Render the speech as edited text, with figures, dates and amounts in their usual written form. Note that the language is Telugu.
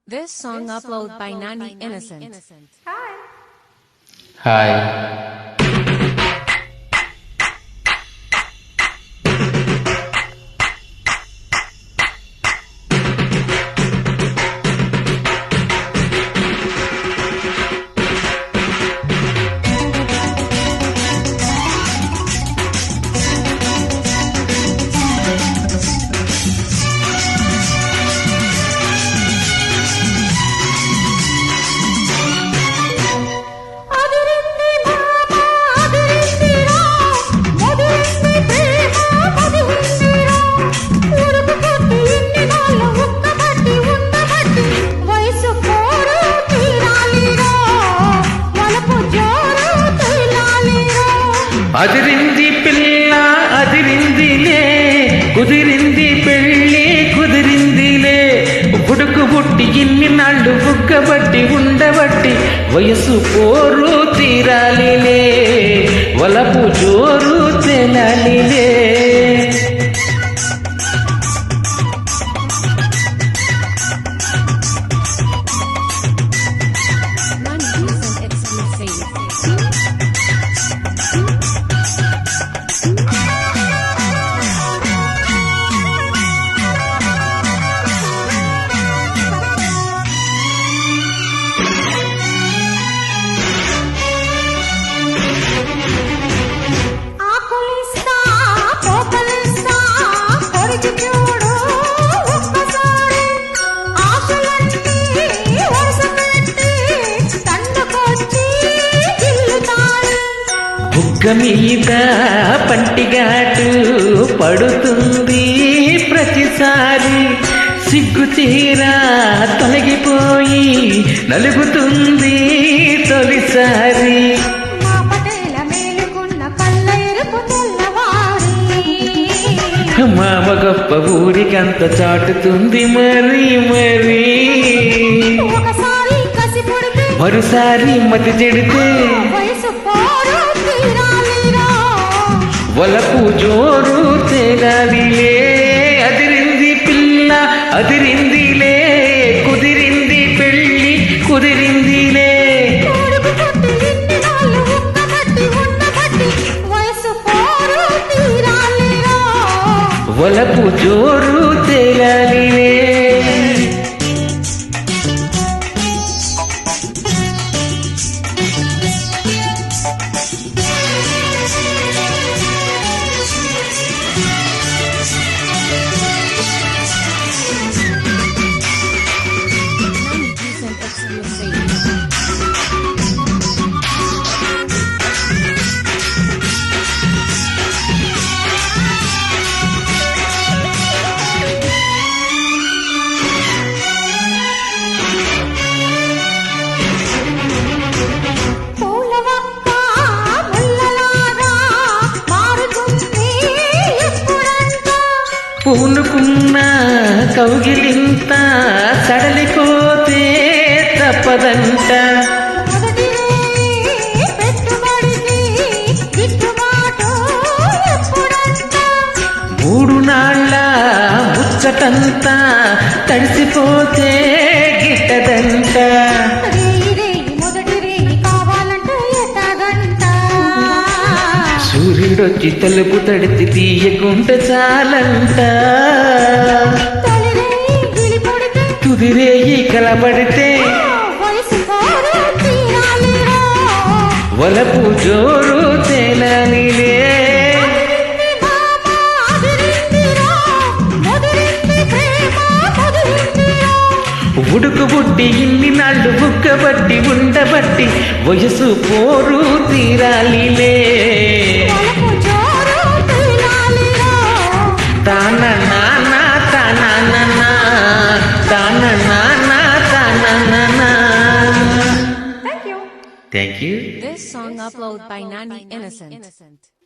This song uploaded by Nani Innocent. Hi. అదిరింది పిల్ల అదిరిందిలే కుదిరింది పెళ్ళి కుదిరిందిలే బుడుకు బుట్టి ఇన్ని నాళ్ళు బుగ్గబట్టి ఉండబట్టి వయసు పోరు తీరాలిలే వలపు జోరు తెలాలిలే బుగ్గ మీద పంటిగాటు పడుతుంది ప్రతిసారి సిగ్గు తీరా తొలగిపోయి నలుగుతుంది తొలిసారి మామ గొప్ప ఊరికంత చాటుతుంది మరి మరి మరోసారి మతి చెడితే వలపు జోరు తేలాలిలే అదిరింది పిల్ల అదిరిందిలే కుదిరింది పెళ్ళి కుదిరిందిలే వలపు జోరు తేలాలిలే పూనుకున్న కౌగిలింత సడలిపోతే తప్పదంట మూడు నాళ్ళ ముచ్చటంతా తడిసిపోతే గిట్టదంట సూర్యుడొచ్చి తలుపు తడిచి తీయకుంట చాలంట తుదిరేయి కలబడితే వలపు జోరు తేలాలిలే ఉడుకు బుట్టి ఇన్ని నాళ్ళు బుగ్గబట్టి ఉండబట్టి వయసు పోరు తీరాలిలే తాన నాన్న తాన నాన్న తాన నాన్న తాన నాన్న. Thank you. This song uploaded by Nani Innocent.